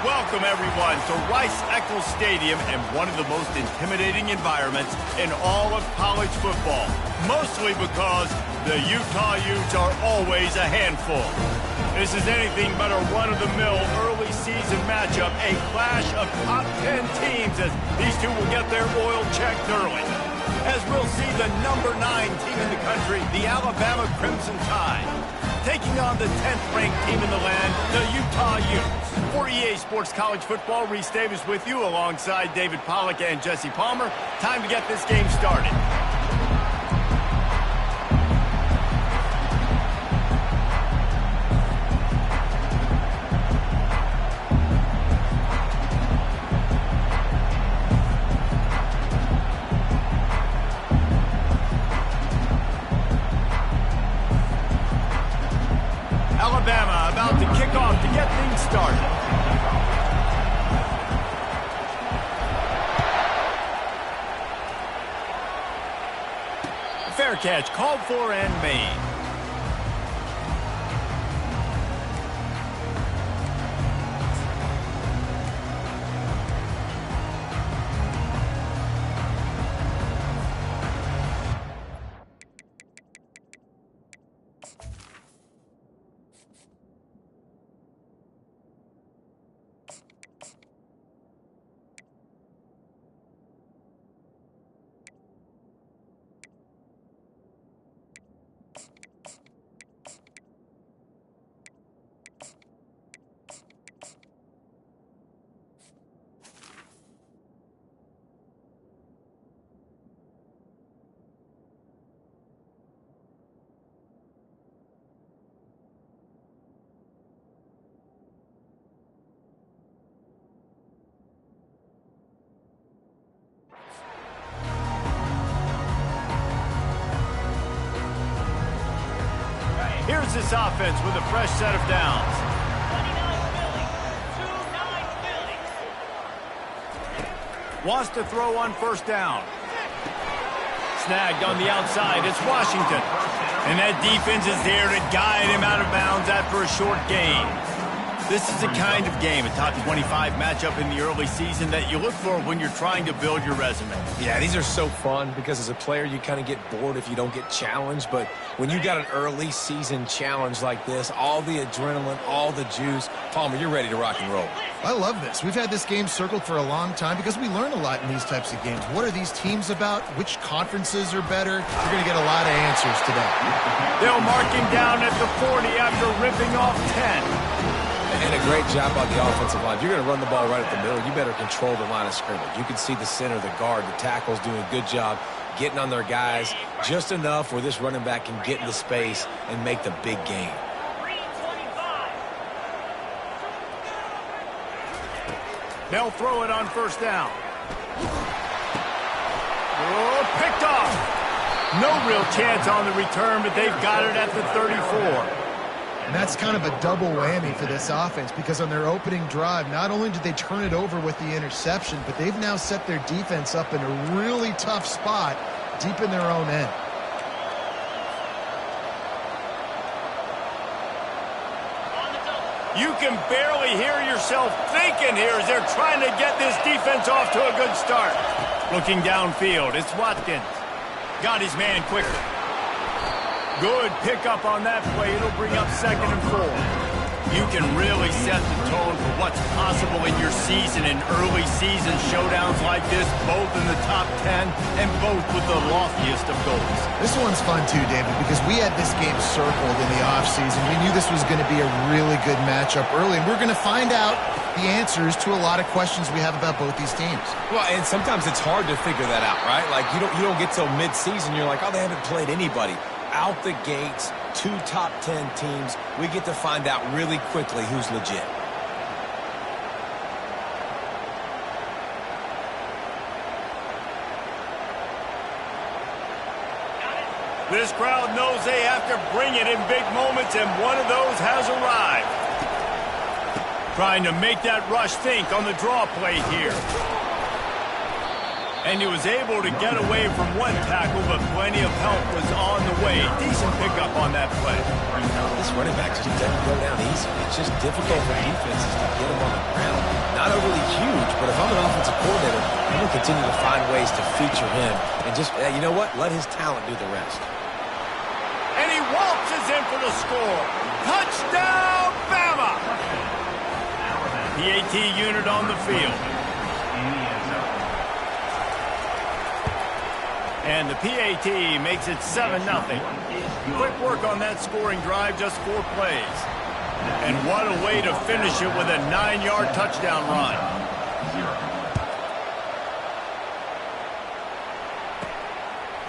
Welcome, everyone, to Rice-Eccles Stadium and one of the most intimidating environments in all of college football, mostly because the Utah Utes are always a handful. This is anything but a run-of-the-mill early season matchup, a clash of top 10 teams as these two will get their oil checked early. As we'll see the number 9 team in the country, the Alabama Crimson Tide, taking on the 10th-ranked team in the land, the Utah Utes. For EA Sports College Football, Reese Davis with you alongside David Pollack and Jesse Palmer. Time to get this game started. Alabama about to kick off to get things started. Fair catch called for and made. Here's this offense with a fresh set of downs. 29 Wants to throw on first down. Snagged on the outside. It's Washington. And that defense is there to guide him out of bounds after a short gain. This is the kind of game, a top 25 matchup in the early season, that you look for when you're trying to build your resume. Yeah, these are so fun because as a player, you kind of get bored if you don't get challenged. But when you got an early season challenge like this, all the adrenaline, all the juice, Palmer, you're ready to rock and roll. I love this. We've had this game circled for a long time because we learn a lot in these types of games. What are these teams about? Which conferences are better? You're going to get a lot of answers today. They'll mark him down at the 40 after ripping off 10. And a great job on the offensive line. If you're going to run the ball right at the middle, you better control the line of scrimmage. You can see the center, the guard, the tackles doing a good job getting on their guys just enough where this running back can get into space and make the big gain. They'll throw it on first down. Oh, picked off. No real chance on the return, but they've got it at the 34. And that's kind of a double whammy for this offense because on their opening drive, not only did they turn it over with the interception, but they've now set their defense up in a really tough spot deep in their own end. You can barely hear yourself thinking here as they're trying to get this defense off to a good start. Looking downfield, it's Watkins. Got his man quicker. Good pickup on that play. It'll bring up 2nd and 4. You can really set the tone for what's possible in your season in early season showdowns like this, both in the top 10 and both with the loftiest of goals. This one's fun too, David, because we had this game circled in the offseason. We knew this was going to be a really good matchup early, and we're going to find out the answers to a lot of questions we have about both these teams. Well, and sometimes it's hard to figure that out, right? Like you don't get till mid-season, you're like, oh, they haven't played anybody. Out the gates, 2 top 10 teams. We get to find out really quickly who's legit. This crowd knows they have to bring it in big moments, and one of those has arrived. Trying to make that rush think on the draw play here. And he was able to get away from one tackle, but plenty of help was on the way. Decent pickup on that play. This running back just doesn't go down easy. It's just difficult for defenses to get him on the ground. Not overly huge, but if I'm an offensive coordinator, I'm going to continue to find ways to feature him. And just, you know what? Let his talent do the rest. And he waltzes in for the score. Touchdown, Bama! PAT unit on the field. And the PAT makes it 7-0. Quick work on that scoring drive, just 4 plays. And what a way to finish it with a 9-yard touchdown run.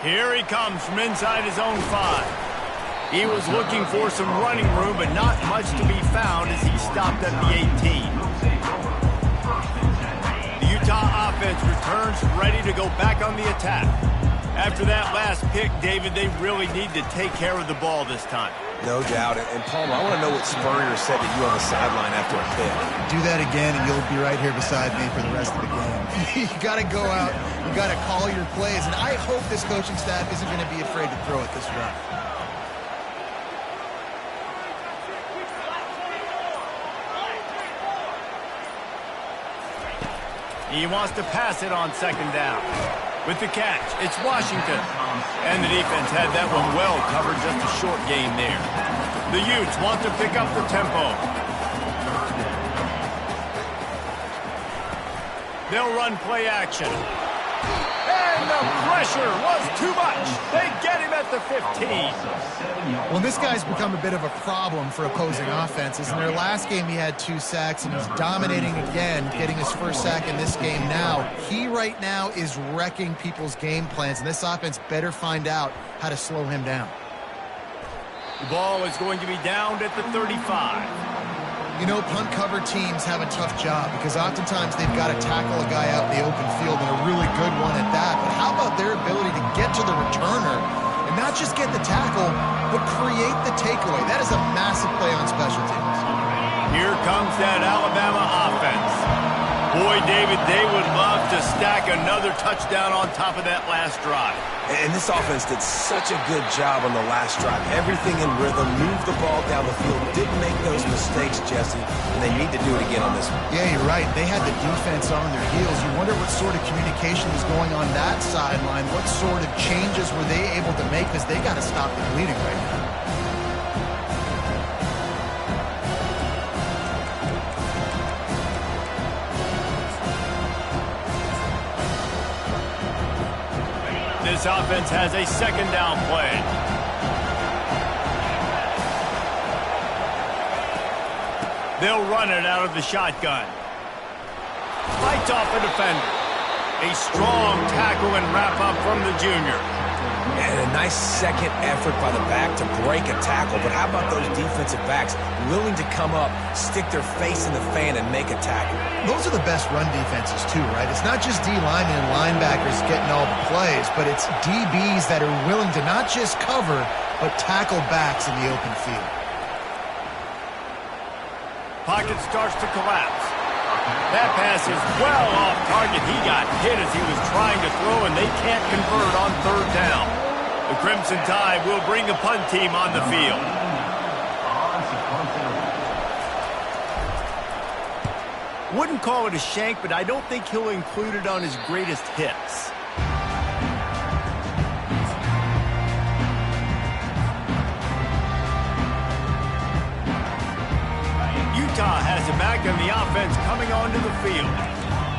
Here he comes from inside his own 5. He was looking for some running room, but not much to be found as he stopped at the 18. The Utah offense returns ready to go back on the attack. After that last pick, David, they really need to take care of the ball this time. No doubt. And Palmer, I want to know what Spurrier said to you on the sideline after a pick. Do that again, and you'll be right here beside me for the rest of the game. You got to go out. You got to call your plays. And I hope this coaching staff isn't going to be afraid to throw it this rough. He wants to pass it on 2nd down. With the catch, it's Washington. And the defense had that one well covered, just a short gain there. The Utes want to pick up the tempo. They'll run play action. And the pressure was too much. They get him at the 15. Well, this guy's become a bit of a problem for opposing offenses. In their last game, he had 2 sacks, and he's dominating again, getting his first sack in this game now. He right now is wrecking people's game plans, and this offense better find out how to slow him down. The ball is going to be downed at the 35. You know, punt cover teams have a tough job because oftentimes they've got to tackle a guy out in the open field, and a really good one at that. But how about their ability to get to the returner and not just get the tackle, but create the takeaway? That is a massive play on special teams. Here comes that Alabama offense. Boy, David, they would love to stack another touchdown on top of that last drive. And this offense did such a good job on the last drive. Everything in rhythm, moved the ball down the field, didn't make those mistakes, Jesse, and they need to do it again on this one. Yeah, you're right. They had the defense on their heels. You wonder what sort of communication was going on that sideline. What sort of changes were they able to make, because they got to stop the bleeding right now. This offense has a 2nd down play. They'll run it out of the shotgun. Fights off a defender. A strong tackle and wrap up from the junior. And a nice second effort by the back to break a tackle. But how about those defensive backs willing to come up, stick their face in the fan, and make a tackle? Those are the best run defenses too, right? It's not just D-linemen and linebackers getting all the plays, but it's DBs that are willing to not just cover, but tackle backs in the open field. Pocket starts to collapse. That pass is well off target. He got hit as he was trying to throw, and they can't convert on 3rd down. The Crimson Tide will bring the punt team on the field. Wouldn't call it a shank, but I don't think he'll include it on his greatest hits. Utah has it back, and the offense coming onto the field.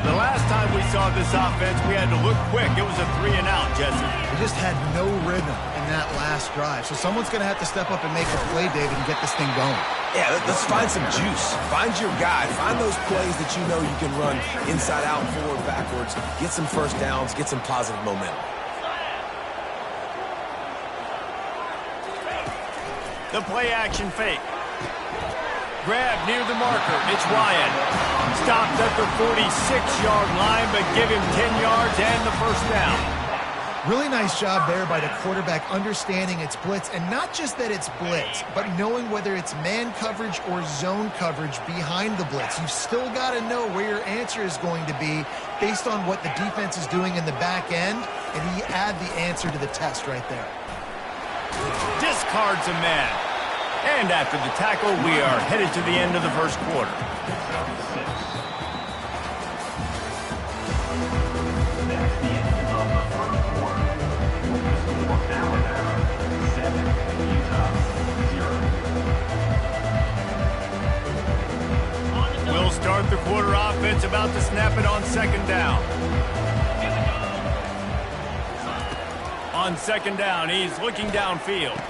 The last time we saw this offense, we had to look quick. It was a 3-and-out, Jesse. They just had no rhythm in that last drive. So someone's going to have to step up and make a play, David, and get this thing going. Yeah, let's find some juice. Find your guy. Find those plays that you know you can run inside out, forward, backwards. Get some first downs. Get some positive momentum. The play action fake. Grab near the marker. It's Ryan. Stopped at the 46-yard line, but give him 10 yards and the first down. Really nice job there by the quarterback understanding it's blitz, and not just that it's blitz, but knowing whether it's man coverage or zone coverage behind the blitz. You've still got to know where your answer is going to be based on what the defense is doing in the back end, and he add the answer to the test right there. Discards a man. And after the tackle, we are headed to the end of the first quarter. We'll start the quarter offense, about to snap it on second down. On second down, he's looking downfield.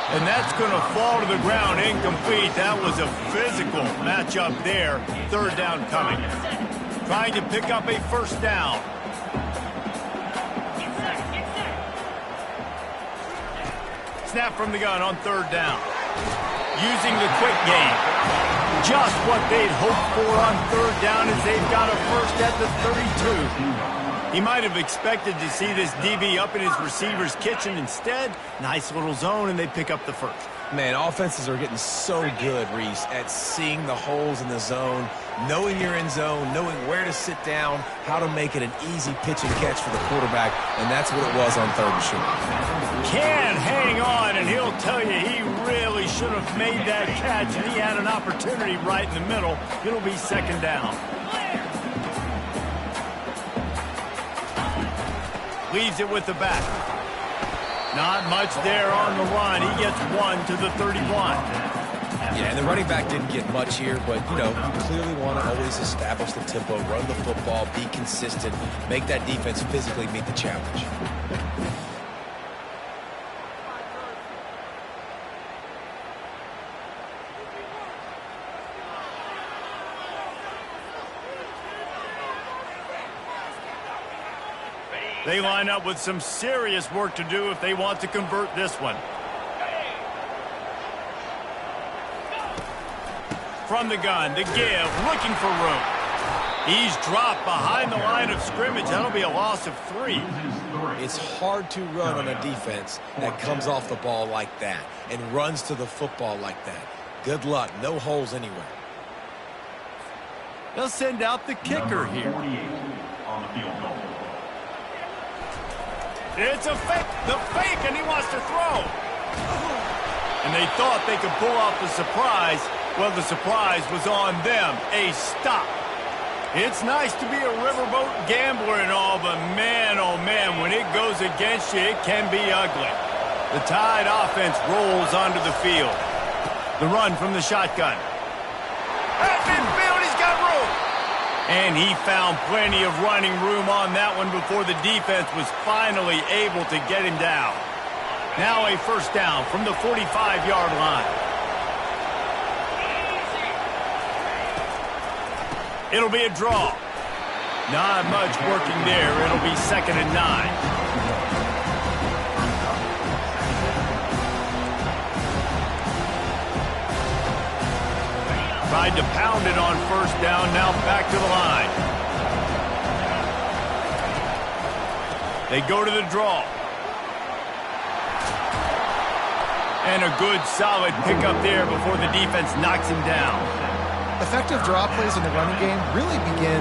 And that's going to fall to the ground, incomplete. That was a physical matchup there. Third down coming. Trying to pick up a first down. Snap from the gun on third down. Using the quick game. Just what they'd hoped for on third down as they've got a first at the 32. He might have expected to see this DB up in his receiver's kitchen. Instead, nice little zone, and they pick up the first. Man, offenses are getting so good, Reese, at seeing the holes in the zone, knowing you're in zone, knowing where to sit down, how to make it an easy pitch and catch for the quarterback, and that's what it was on third and short. Can hang on, and he'll tell you he really should have made that catch, and he had an opportunity right in the middle. It'll be second down. Leaves it with the back. Not much there on the run. He gets one to the 31. Yeah, and the running back didn't get much here, but, you know, you clearly want to always establish the tempo, run the football, be consistent, make that defense physically meet the challenge. They line up with some serious work to do if they want to convert this one. From the gun, the give, looking for room. He's dropped behind the line of scrimmage. That'll be a loss of 3. It's hard to run on a defense that comes off the ball like that and runs to the football like that. Good luck. No holes anywhere. They'll send out the kicker here. It's a fake, the fake, and he wants to throw. And they thought they could pull off the surprise. Well, the surprise was on them, a stop. It's nice to be a riverboat gambler and all, but man, oh man, when it goes against you, it can be ugly. The Tide offense rolls onto the field. The run from the shotgun. At midfield, he's got room. And he found plenty of running room on that one before the defense was finally able to get him down. Now a first down from the 45-yard line. It'll be a draw. Not much working there. It'll be second and 9. Tried to pound it on first down, now back to the line. They go to the draw. And a good, solid pickup there before the defense knocks him down. Effective draw plays in the running game really begin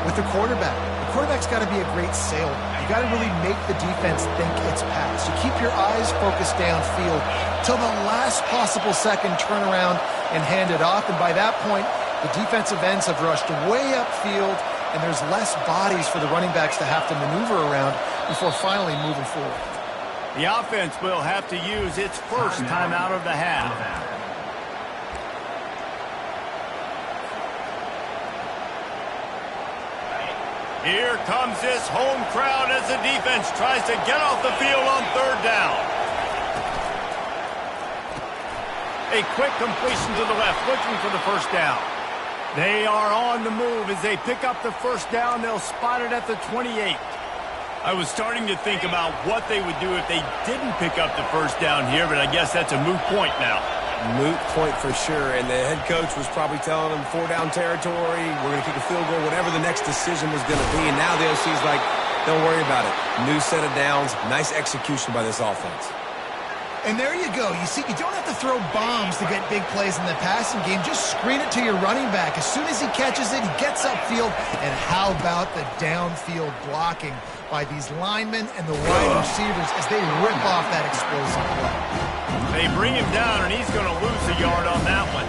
with the quarterback. The quarterback's got to be a great sailor. You got to really make the defense think it's pass. You keep your eyes focused downfield till the last possible second, turn around and hand it off. And by that point, the defensive ends have rushed way upfield, and there's less bodies for the running backs to have to maneuver around before finally moving forward. The offense will have to use its first timeout of the half. Here comes this home crowd as the defense tries to get off the field on third down. A quick completion to the left, looking for the first down. They are on the move as they pick up the first down. They'll spot it at the 28. I was starting to think about what they would do if they didn't pick up the first down here, but I guess that's a moot point now. Moot point for sure, and the head coach was probably telling them 4-down territory, we're going to kick a field goal, whatever the next decision was going to be, and now the OC's like, don't worry about it. New set of downs, nice execution by this offense. And there you go. You see, you don't have to throw bombs to get big plays in the passing game. Just screen it to your running back. As soon as he catches it, he gets upfield. And how about the downfield blocking by these linemen and the wide receivers as they rip off that explosive play? They bring him down, and he's going to lose a yard on that one.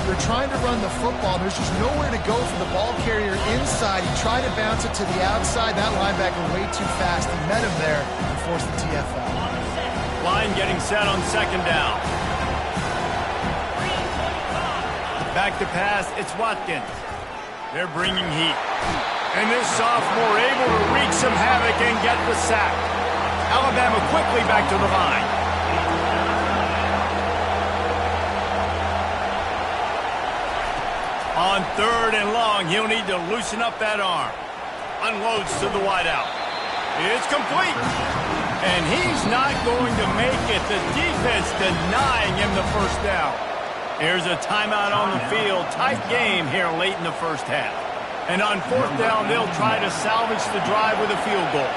They're trying to run the football. There's just nowhere to go for the ball carrier inside. He tried to bounce it to the outside. That linebacker way too fast. He met him there and forced the TFL. Line getting set on second down. Back to pass, it's Watkins. They're bringing heat. And this sophomore able to wreak some havoc and get the sack. Alabama quickly back to the line. On 3rd and long, he'll need to loosen up that arm. Unloads to the wideout. It's complete. And he's not going to make it. The defense denying him the first down. Here's a timeout on the field. Tight game here late in the first half. And on 4th down, they'll try to salvage the drive with a field goal.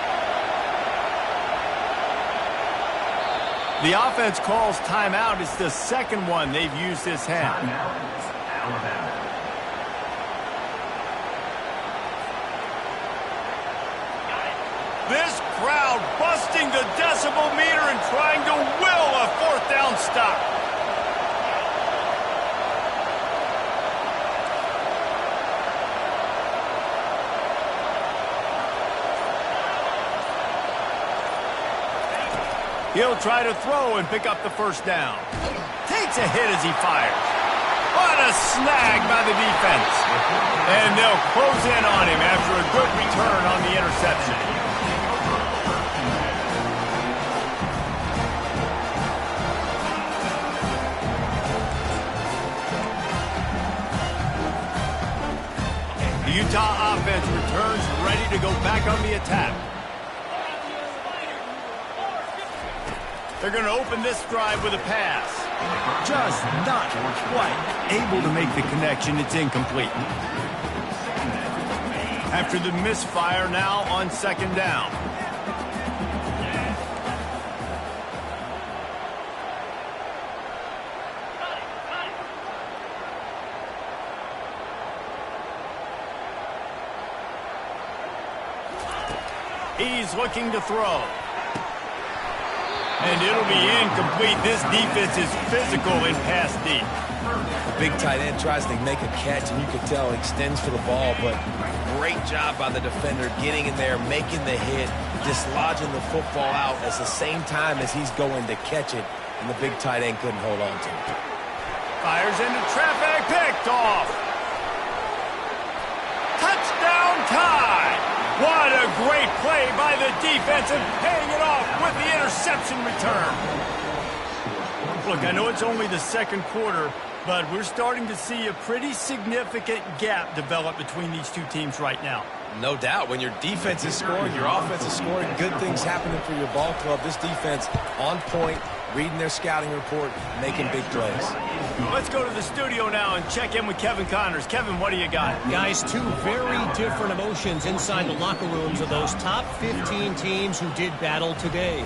The offense calls timeout. It's the second one they've used this half. This crowd busting the decibel meter and trying to will a 4th down stop. He'll try to throw and pick up the first down. Takes a hit as he fires. What a snag by the defense. And they'll close in on him after a good return on the interception. The Utah offense returns ready to go back on the attack. They're going to open this drive with a pass. Just not quite able to make the connection. It's incomplete. After the misfire, now on 2nd down. He's looking to throw. And it'll be incomplete. This defense is physical in pass deep. The big tight end tries to make a catch, and you can tell he extends for the ball, but great job by the defender getting in there, making the hit, dislodging the football out at the same time as he's going to catch it, and the big tight end couldn't hold on to it. Fires into traffic, picked off. Touchdown tie. What a great play by the defense and paying it off with the interception return. Look, I know it's only the second quarter, but we're starting to see a pretty significant gap develop between these two teams right now. No doubt. When your defense is scoring, your offense is scoring, good things happening for your ball club. This defense on point, reading their scouting report, making big plays. Let's go to the studio now and check in with Kevin Connors. Kevin, what do you got? Guys, two very different emotions inside the locker rooms of those top 15 teams who did battle today.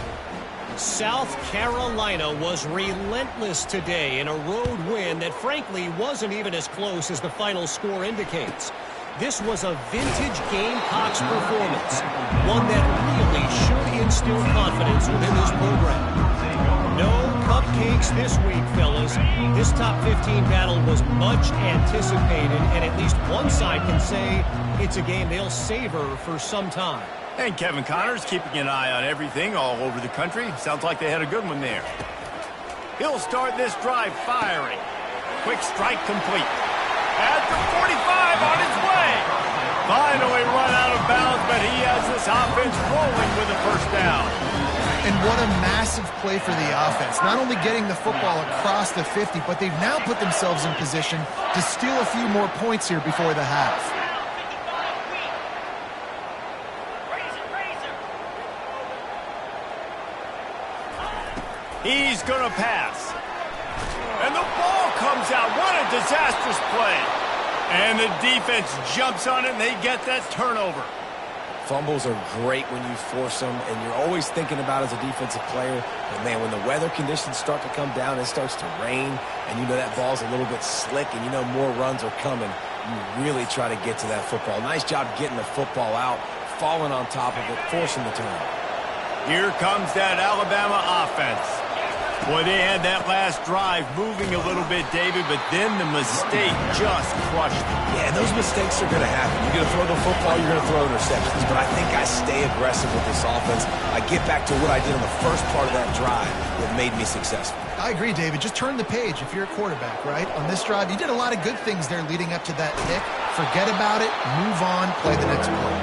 South Carolina was relentless today in a road win that frankly wasn't even as close as the final score indicates. This was a vintage Gamecocks performance, one that really should instill confidence within this program. No cupcakes this week, fellas. This top 15 battle was much anticipated, and at least one side can say it's a game they'll savor for some time. And Kevin Connors keeping an eye on everything all over the country. Sounds like they had a good one there. He'll start this drive firing. Quick strike complete. At the 45 on its way. Finally run out of bounds, but he has this offense rolling with a first down. And what a massive play for the offense. Not only getting the football across the 50, but they've now put themselves in position to steal a few more points here before the half. He's going to pass. And the ball comes out. What a disastrous play. And the defense jumps on it, and they get that turnover. Fumbles are great when you force them, and you're always thinking about as a defensive player, but man, when the weather conditions start to come down, it starts to rain, and you know that ball's a little bit slick, and you know more runs are coming, you really try to get to that football. Nice job getting the football out, falling on top of it, forcing the turnover. Here comes that Alabama offense. Boy, they had that last drive moving a little bit, David, but then the mistake just crushed them. Yeah, those mistakes are going to happen. You're going to throw the football, you're going to throw interceptions, but I think I stay aggressive with this offense. I get back to what I did on the first part of that drive that made me successful. I agree, David. Just turn the page if you're a quarterback, right? On this drive, you did a lot of good things there leading up to that pick. Forget about it, move on, play the next play.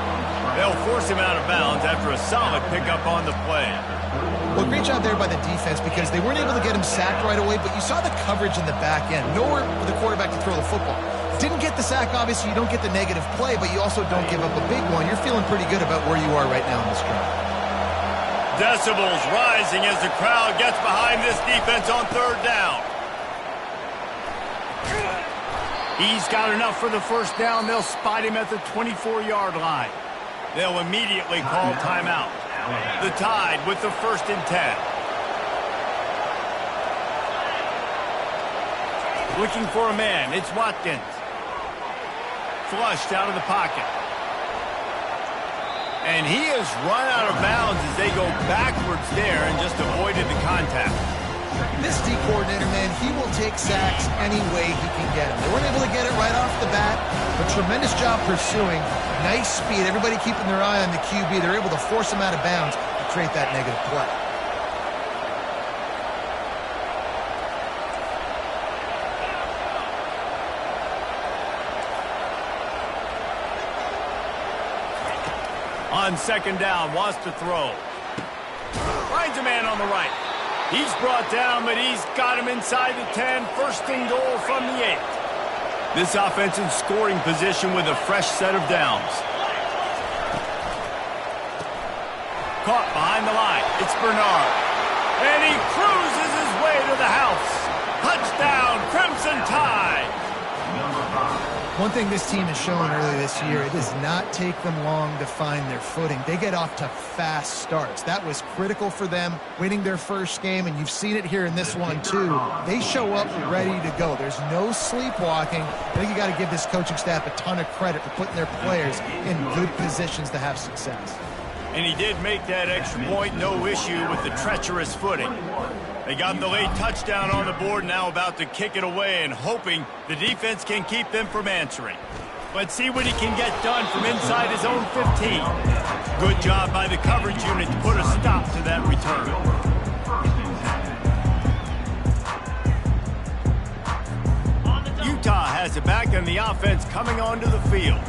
They'll force him out of bounds after a solid pickup on the play. Well, great job there by the defense because they weren't able to get him sacked right away, but you saw the coverage in the back end. Nowhere for the quarterback to throw the football. Didn't get the sack, obviously. You don't get the negative play, but you also don't give up a big one. You're feeling pretty good about where you are right now in this drive. Decibels rising as the crowd gets behind this defense on third down. He's got enough for the first down. They'll spot him at the 24-yard line. They'll immediately call timeout. The Tide with the 1st and 10. Looking for a man. It's Watkins. Flushed out of the pocket. And he has run out of bounds as they go backwards there and just avoided the contact. This D coordinator, man, he will take sacks any way he can get them. They weren't able to get it right off the bat, but tremendous job pursuing. Nice speed. Everybody keeping their eye on the QB. They're able to force him out of bounds to create that negative play. On second down, wants to throw. Finds a man on the right. He's brought down, but he's got him inside the 10. 1st and goal from the 8. This offense in scoring position with a fresh set of downs. Caught behind the line. It's Bernard. And he cruises his way to the house. Touchdown, Crimson Tide. One thing this team has shown early this year, it does not take them long to find their footing. They get off to fast starts. That was critical for them, winning their first game, and you've seen it here in this one too. They show up ready to go. There's no sleepwalking. I think you got to give this coaching staff a ton of credit for putting their players in good positions to have success. And he did make that extra point, no issue with the treacherous footing. They got the late touchdown on the board, now about to kick it away and hoping the defense can keep them from answering. Let's see what he can get done from inside his own 15. Good job by the coverage unit to put a stop to that return. Utah has it back and the offense coming onto the field.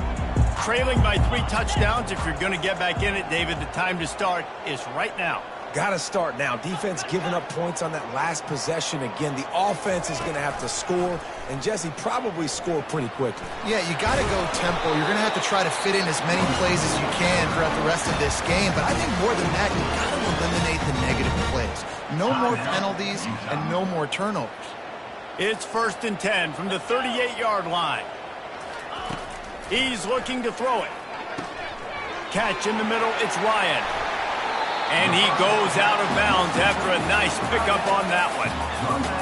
Trailing by 3 touchdowns. If you're going to get back in it, David, the time to start is right now. Got to start now. Defense giving up points on that last possession. Again, the offense is going to have to score, and Jesse probably score pretty quickly. Yeah, you got to go tempo. You're going to have to try to fit in as many plays as you can throughout the rest of this game, but I think more than that, you got to eliminate the negative plays. No more penalties and no more turnovers. It's 1st and 10 from the 38-yard line. He's looking to throw it. Catch in the middle, it's Ryan. And he goes out of bounds after a nice pickup on that one.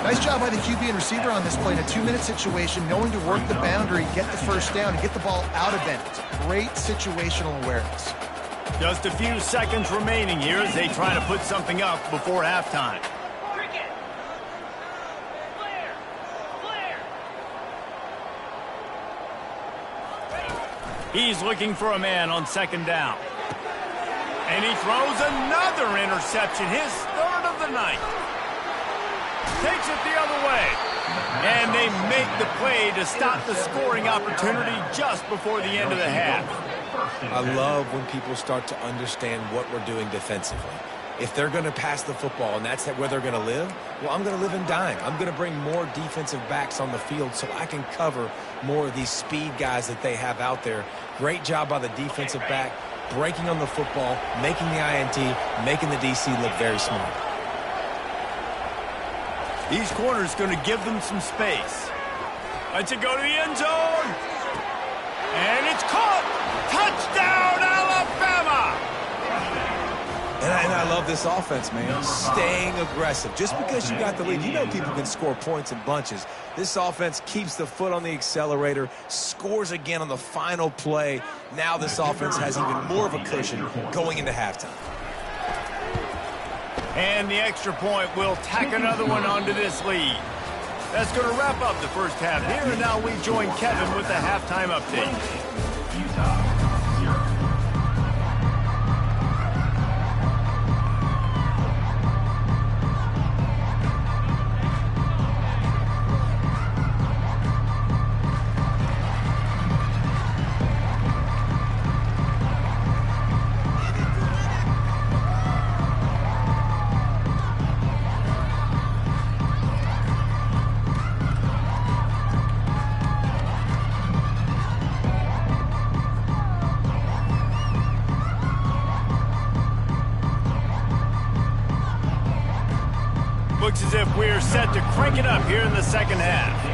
Nice job by the QB and receiver on this play in a 2-minute situation, knowing to work the boundary, get the first down, and get the ball out of bounds. Great situational awareness. Just a few seconds remaining here as they try to put something up before halftime. He's looking for a man on second down. And he throws another interception, his 3rd of the night. Takes it the other way. And they make the play to stop the scoring opportunity just before the end of the half. I love when people start to understand what we're doing defensively. If they're going to pass the football and that's where they're going to live, well, I'm going to live and dime. I'm going to bring more defensive backs on the field so I can cover more of these speed guys that they have out there. Great job by the defensive back, breaking on the football, making the INT, making the DC look very smart. These corners going to give them some space. Lets it go to the end zone. And it's caught. Touchdown, Alabama! And I love this offense, man. Staying aggressive. Just because you got the lead, you know people can score points in bunches. This offense keeps the foot on the accelerator, scores again on the final play. Now this offense has even more of a cushion going into halftime. And the extra point will tack another one onto this lead. That's going to wrap up the first half here, and now we join Kevin with the halftime update. Utah. Looks as if we're set to crank it up here in the second half.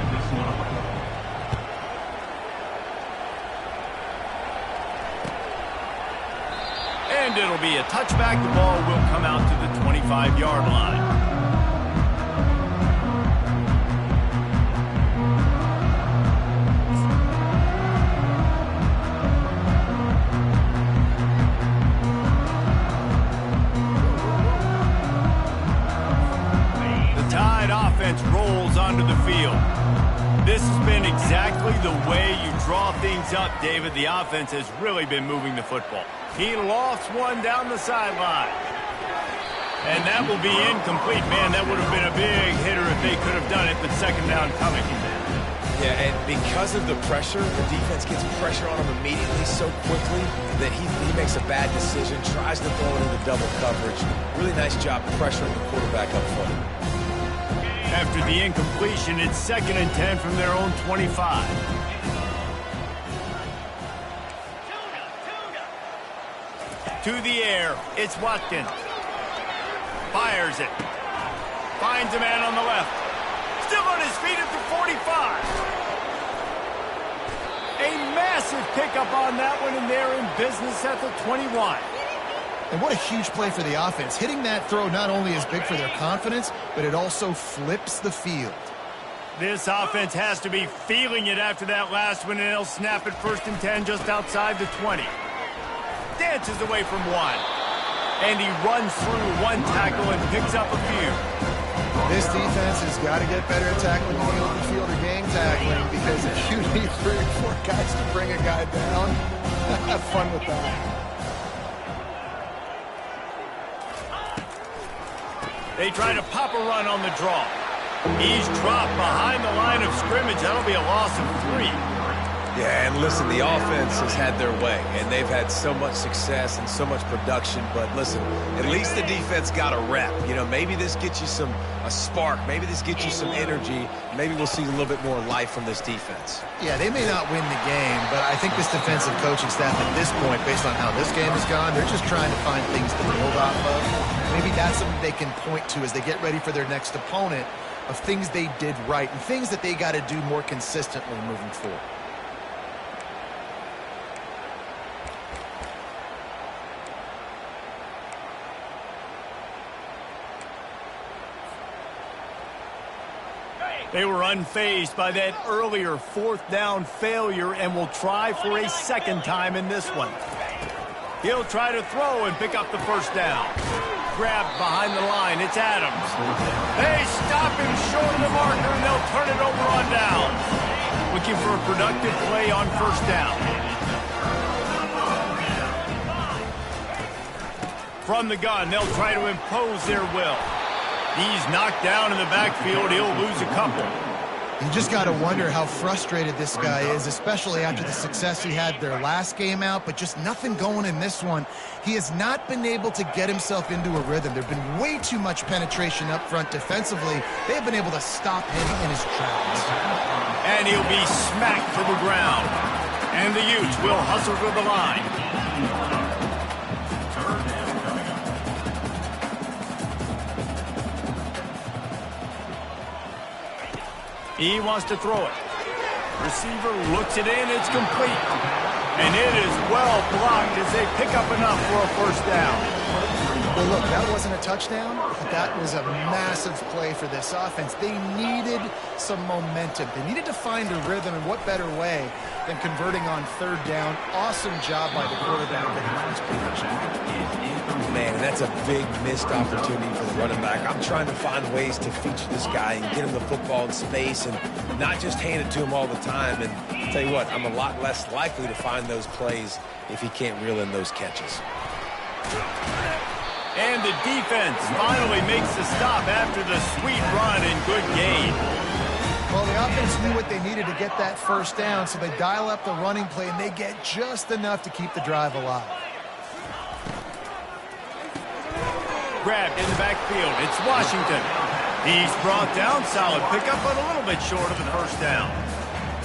And it'll be a touchback. The ball will come out to the 25-yard line. Rolls onto the field. This has been exactly the way you draw things up, David. The offense has really been moving the football. He lost one down the sideline. And that will be incomplete. Man, that would have been a big hitter if they could have done it, but second down coming. Yeah, and because of the pressure, the defense gets pressure on him immediately so quickly that he makes a bad decision, tries to throw it into double coverage. Really nice job pressuring the quarterback up front. After the incompletion, it's 2nd and 10 from their own 25. To the air, it's Watkins. Fires it. Finds a man on the left. Still on his feet at the 45. A massive pickup on that one, and they're in business at the 21. And what a huge play for the offense. Hitting that throw not only is big for their confidence, but it also flips the field. This offense has to be feeling it after that last one, and they'll snap it 1st and 10 just outside the 20. Dances away from one. And he runs through one tackle and picks up a few. This defense has got to get better at tackling the open field or game tackling, because if you need 3 or 4 guys to bring a guy down, have fun with that. They try to pop a run on the draw. He's dropped behind the line of scrimmage. That'll be a loss of 3. Yeah, and listen, the offense has had their way, and they've had so much success and so much production. But listen, at least the defense got a rep. You know, maybe this gets you a spark. Maybe this gets you some energy. Maybe we'll see a little bit more life from this defense. Yeah, they may not win the game, but I think this defensive coaching staff at this point, based on how this game has gone, they're just trying to find things to build off of. Maybe that's something they can point to as they get ready for their next opponent, of things they did right and things that they got to do more consistently moving forward. They were unfazed by that earlier 4th down failure and will try for a 2nd time in this one. He'll try to throw and pick up the 1st down. Grabbed behind the line, it's Adams. They stop him short of the marker, and they'll turn it over on down. Looking for a productive play on 1st down. From the gun, they'll try to impose their will. He's knocked down in the backfield. He'll lose a couple. You just got to wonder how frustrated this guy is, especially after the success he had their last game out, but just nothing going in this one. He has not been able to get himself into a rhythm. There's been way too much penetration up front defensively. They've been able to stop him in his tracks. And he'll be smacked to the ground. And the Utes will hustle to the line. He wants to throw it. Receiver looks it in. It's complete. And it is well blocked as they pick up enough for a first down. Well, look, that wasn't a touchdown, but that was a massive play for this offense. They needed some momentum. They needed to find a rhythm, and what better way than converting on third down. Awesome job by the quarterback getting first position. Man, and that's a big missed opportunity for the running back. I'm trying to find ways to feature this guy and get him the football in space and not just hand it to him all the time. And I'll tell you what, I'm a lot less likely to find those plays if he can't reel in those catches. And the defense finally makes the stop after the sweet run and good gain. Well, the offense knew what they needed to get that first down, so they dial up the running play, and they get just enough to keep the drive alive. Grabbed in the backfield. It's Washington. He's brought down. Solid pickup, but a little bit short of the first down.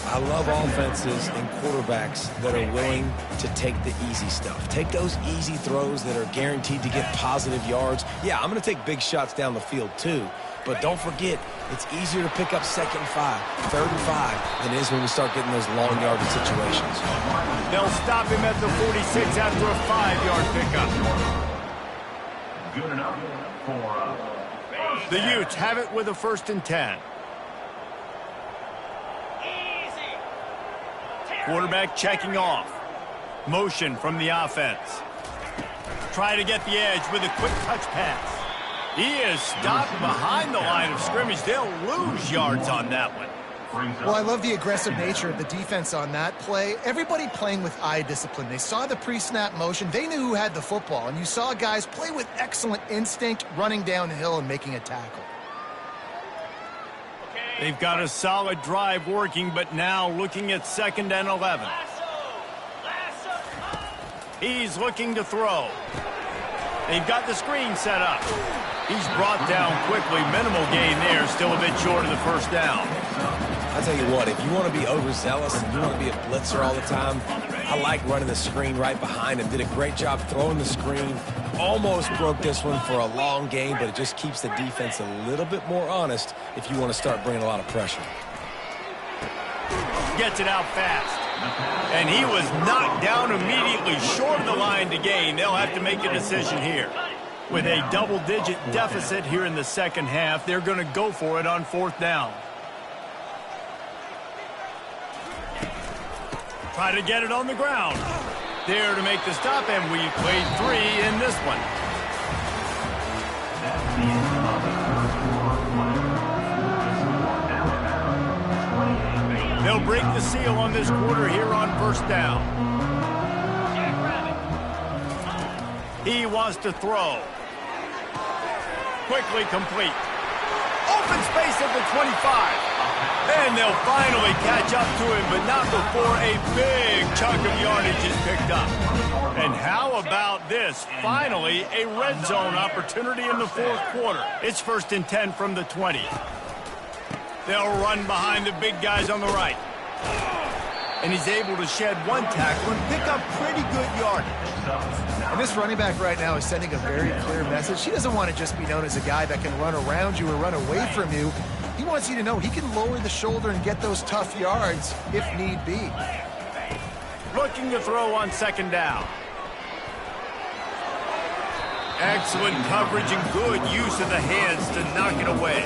I love offenses and quarterbacks that are willing to take the easy stuff. Take those easy throws that are guaranteed to get positive yards. Yeah, I'm going to take big shots down the field too, but don't forget, it's easier to pick up second and 5, third and 5 than it is when we start getting those long yardage situations. They'll stop him at the 46 after a 5-yard pickup. Good enough for the Utes have it with a 1st and 10. Quarterback checking off. Motion from the offense. Try to get the edge with a quick touch pass. He is stopped behind the line of scrimmage. They'll lose yards on that one. Well, I love the aggressive nature of the defense on that play. Everybody playing with eye discipline. They saw the pre-snap motion. They knew who had the football. And you saw guys play with excellent instinct, running downhill and making a tackle. They've got a solid drive working, but now looking at 2nd and 11. He's looking to throw. They've got the screen set up. He's brought down quickly. Minimal gain there, still a bit short of the first down. I'll tell you what, if you want to be overzealous and you want to be a blitzer all the time, I like running the screen right behind him. Did a great job throwing the screen. Almost broke this one for a long game, but it just keeps the defense a little bit more honest if you want to start bringing a lot of pressure. Gets it out fast. And he was knocked down immediately short of the line to gain. They'll have to make a decision here. With a double-digit deficit here in the second half, they're going to go for it on 4th down. Try to get it on the ground. There to make the stop, and we played 3 in this one. They'll break the seal on this quarter here on 1st down. He wants to throw. Quickly complete. Open space at the 25. And they'll finally catch up to him, but not before a big chunk of yardage is picked up. And how about this? Finally, a red zone opportunity in the 4th quarter. It's 1st and 10 from the 20. They'll run behind the big guys on the right. And he's able to shed one tackle and pick up pretty good yardage. And this running back right now is sending a very clear message. He doesn't want to just be known as a guy that can run around you or run away from you. He wants you to know he can lower the shoulder and get those tough yards if need be. Looking to throw on 2nd down. Excellent coverage and good use of the hands to knock it away.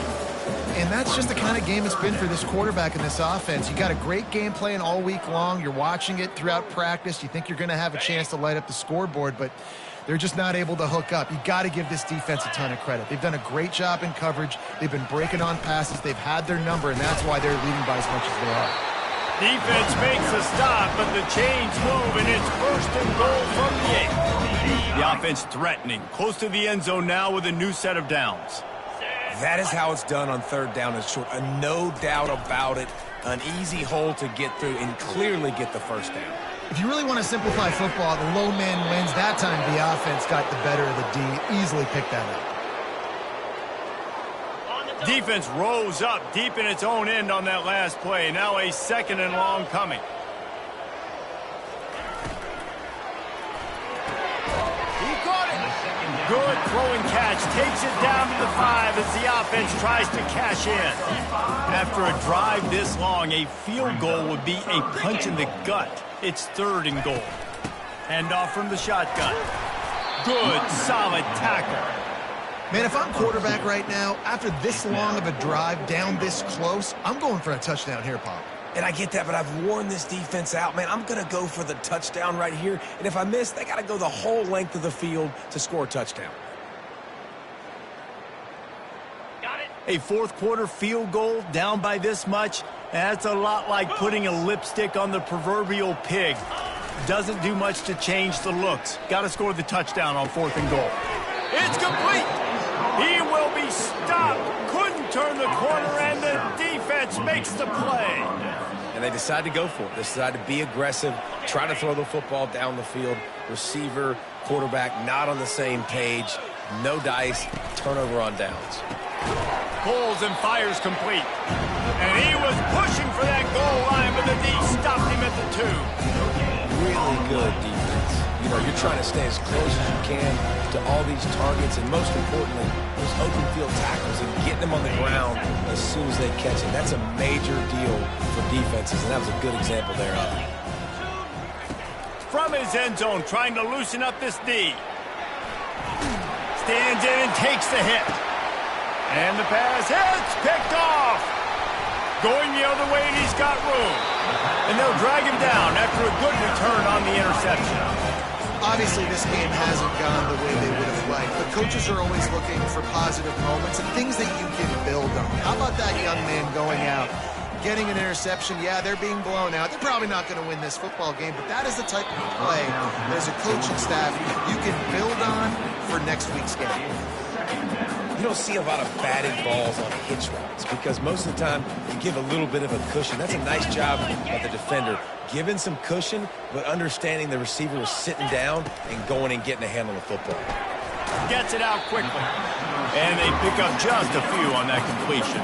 And that's just the kind of game it's been for this quarterback in this offense. You got a great game plan all week long. You're watching it throughout practice. You think you're going to have a chance to light up the scoreboard, but they're just not able to hook up. You got to give this defense a ton of credit. They've done a great job in coverage. They've been breaking on passes. They've had their number, and that's why they're leading by as much as they are. Defense makes a stop, but the chains move, and it's 1st and goal from the 8. The offense threatening, close to the end zone now with a new set of downs. That is how it's done on 3rd down and short. No doubt about it. An easy hole to get through and clearly get the first down. If you really want to simplify football, the low man wins. That time the offense got the better of the D. Easily picked that up. Defense rose up deep in its own end on that last play. Now a 2nd and long coming. He caught it. Good throwing catch. Takes it down to the 5 as the offense tries to cash in. After a drive this long, a field goal would be a punch in the gut. It's 3rd and goal. Hand off from the shotgun. Good, solid tackle. Man, if I'm quarterback right now, after this long of a drive down this close, I'm going for a touchdown here, Pop. And I get that, but I've worn this defense out, man. I'm going to go for the touchdown right here. And if I miss, they got to go the whole length of the field to score a touchdown. Got it. A 4th quarter field goal down by this much. That's a lot like putting a lipstick on the proverbial pig. Doesn't do much to change the looks. Got to score the touchdown on 4th and goal. It's complete. He will be stopped. Couldn't turn the corner, and the defense makes the play. And they decide to go for it. They decide to be aggressive, try to throw the football down the field. Receiver, quarterback, not on the same page. No dice. Turnover on downs. Pulls and fires complete. And he was pushing for that goal line, but the D stopped him at the 2. Really good defense. You know, you're trying to stay as close as you can to all these targets, and most importantly, those open field tackles and getting them on the ground as soon as they catch it. That's a major deal for defenses, and that was a good example thereof. From his end zone, trying to loosen up this D. Stands in and takes the hit. And the pass hits, picked off. Going the other way, and he's got room. And they'll drag him down after a good return on the interception. Obviously, this game hasn't gone the way they would have liked, but coaches are always looking for positive moments and things that you can build on. How about that young man going out, getting an interception? Yeah, they're being blown out. They're probably not going to win this football game, but that is the type of play that as a coaching staff you can build on for next week's game. You don't see a lot of batted balls on hitch routes because most of the time you give a little bit of a cushion. That's a nice job by the defender, giving some cushion, but understanding the receiver was sitting down and going and getting a hand on the football. Gets it out quickly. And they pick up just a few on that completion.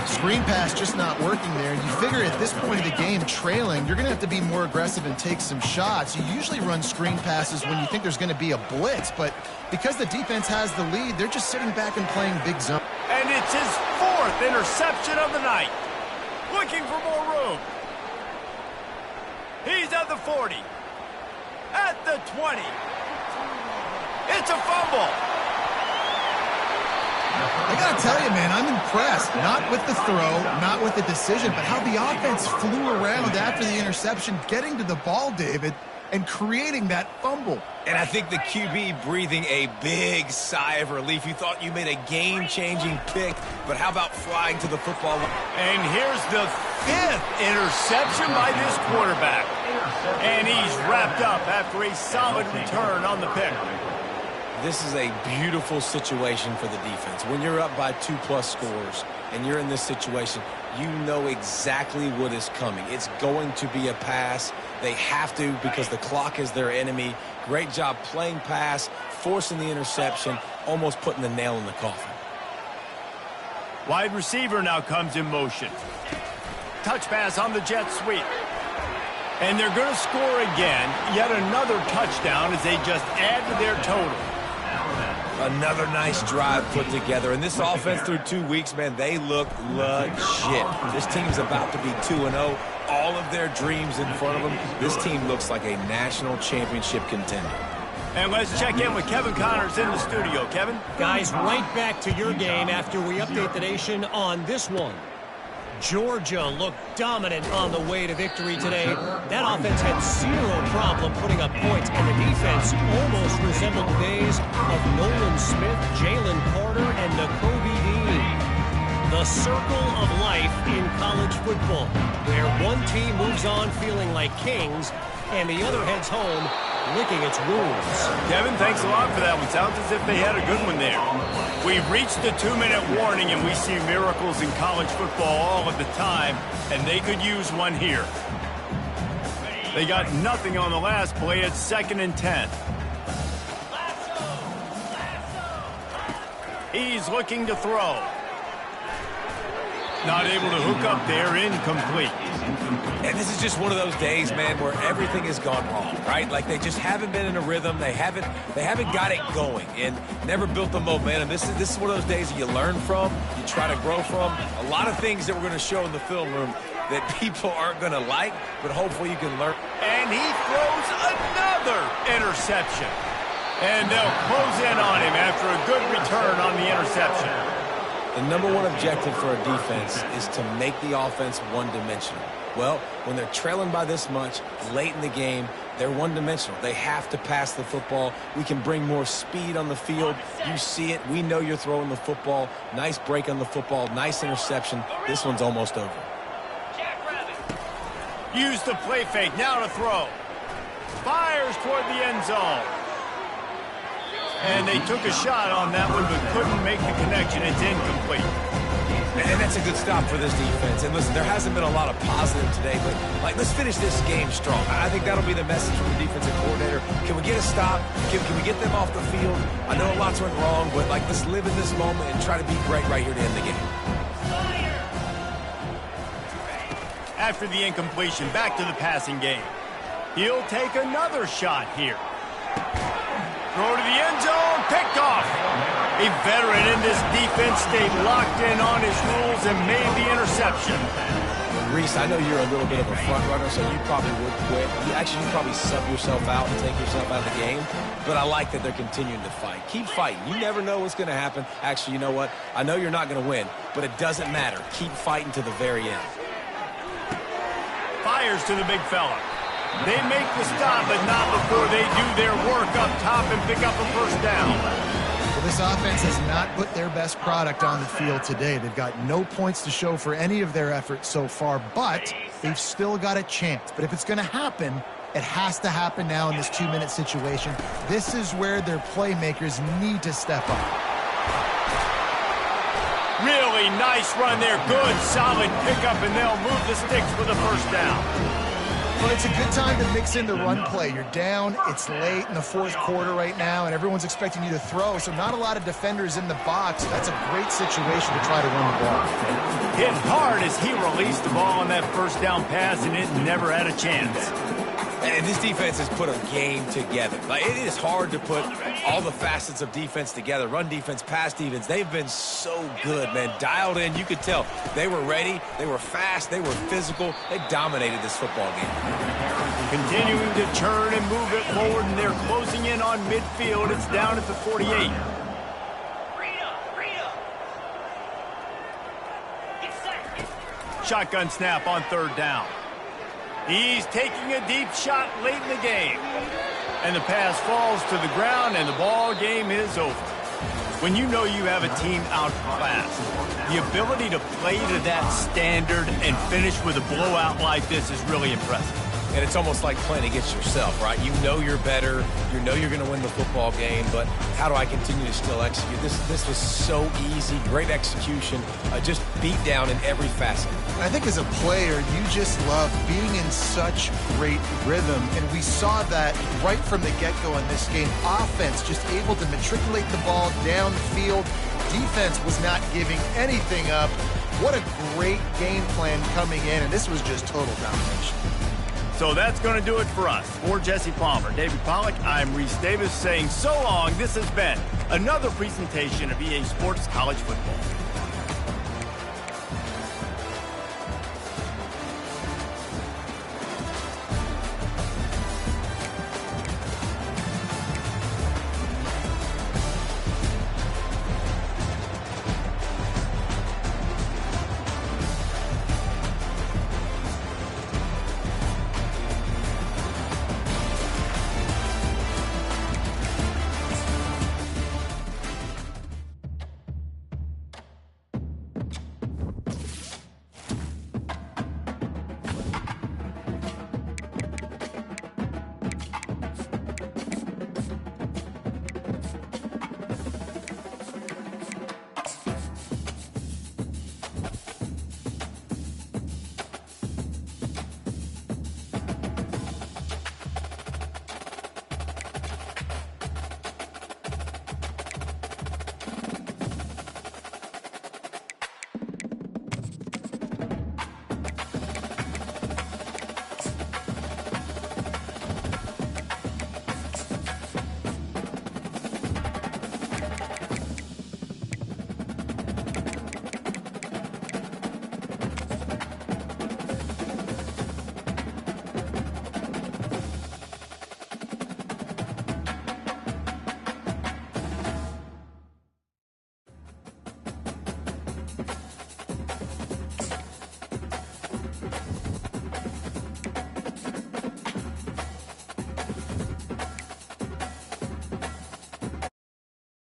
Screen pass just not working there. You figure at this point of the game, trailing, you're going to have to be more aggressive and take some shots. You usually run screen passes when you think there's going to be a blitz, but because the defense has the lead, they're just sitting back and playing big zone. And it's his 4th interception of the night. Looking for more room. He's at the 40. At the 20. It's a fumble. I got to tell you, man, I'm impressed. Not with the throw, not with the decision, but how the offense flew around after the interception, getting to the ball, David, and creating that fumble. And I think the QB breathing a big sigh of relief. You thought you made a game-changing pick, but how about flying to the football? And here's the 5th interception by this quarterback. And he's wrapped up after a solid return on the pick. This is a beautiful situation for the defense. When you're up by 2+ scores and you're in this situation, you know exactly what is coming. It's going to be a pass. They have to because the clock is their enemy. Great job playing pass, forcing the interception, almost putting the nail in the coffin. Wide receiver now comes in motion. Touch pass on the jet sweep. And they're going to score again. Yet another touchdown as they just add to their total. Another nice drive put together. And this offense through 2 weeks, man, they look legit. This team's about to be 2-0. All of their dreams in front of them. This team looks like a national championship contender. And let's check in with Kevin Connors in the studio. Kevin? Guys, right back to your game after we update the nation on this one. Georgia looked dominant on the way to victory today. That offense had zero problem putting up points, and the defense almost resembled the days of Nolan Smith, Jalen Carter, and Nakobe Dean. The circle of life in college football, where one team moves on feeling like kings, and the other heads home licking its wounds. Kevin, thanks a lot for that one. Sounds as if they had a good one there. We've reached the 2-minute warning, and we see miracles in college football all of the time, and they could use one here. They got nothing on the last play. It's 2nd and 10. He's looking to throw. Not able to hook up there, incomplete. And this is just one of those days, man, where everything has gone wrong, right? Like they just haven't been in a rhythm. They haven't got it going and never built the momentum. This is one of those days that you learn from, you try to grow from. A lot of things that we're going to show in the film room that people aren't going to like, but hopefully you can learn. And he throws another interception. And they'll close in on him after a good return on the interception. The number one objective for a defense is to make the offense one-dimensional. Well, when they're trailing by this much late in the game, they're one-dimensional. They have to pass the football. We can bring more speed on the field. You see it. We know you're throwing the football. Nice break on the football. Nice interception. This one's almost over. Use the play fake. Now to throw. Fires toward the end zone. And they took a shot on that one, but couldn't make the connection. It's incomplete. And that's a good stop for this defense. And listen, there hasn't been a lot of positive today, but let's finish this game strong. I think that'll be the message from the defensive coordinator. Can we get a stop? Can we get them off the field? I know lots went wrong, but let's live in this moment and try to be great right here to end the game. After the incompletion, back to the passing game. He'll take another shot here. Throw to the end zone, picked off. A veteran in this defense stayed locked in on his rules and made the interception. Reese, I know you're a little bit of a front runner, so you probably would quit. You probably sub yourself out and take yourself out of the game. But I like that they're continuing to fight. Keep fighting. You never know what's going to happen. Actually, you know what? I know you're not going to win, but it doesn't matter. Keep fighting to the very end. Fires to the big fella. They make the stop, but not before they do their work up top and pick up a first down. Well, this offense has not put their best product on the field today. They've got no points to show for any of their efforts so far, but they've still got a chance. But if it's going to happen, it has to happen now in this 2-minute situation. This is where their playmakers need to step up. Really nice run there. Good, solid pickup, and they'll move the sticks for the first down. Well, it's a good time to mix in the run play. You're down, it's late in the fourth quarter right now, and everyone's expecting you to throw, so not a lot of defenders in the box. That's a great situation to try to run the ball. Hit hard as he released the ball on that first down pass, and it never had a chance. And this defense has put a game together. It is hard to put all the facets of defense together. Run defense, pass defense. They've been so good, man. Dialed in. You could tell they were ready. They were fast. They were physical. They dominated this football game. Continuing to turn and move it forward, and they're closing in on midfield. It's down at the 48. Shotgun snap on third down. He's taking a deep shot late in the game. And the pass falls to the ground, and the ball game is over. When you know you have a team outclassed, the ability to play to that standard and finish with a blowout like this is really impressive. And it's almost like playing against yourself, right? You know you're better. You know you're going to win the football game, but how do I continue to still execute? This was so easy. Great execution. Just beat down in every facet. I think as a player, you just love being in such great rhythm, and we saw that right from the get-go in this game. Offense just able to matriculate the ball downfield. Defense was not giving anything up. What a great game plan coming in, and this was just total domination. So that's going to do it for us. For Jesse Palmer, David Pollack, I'm Reese Davis saying so long. This has been another presentation of EA Sports College Football.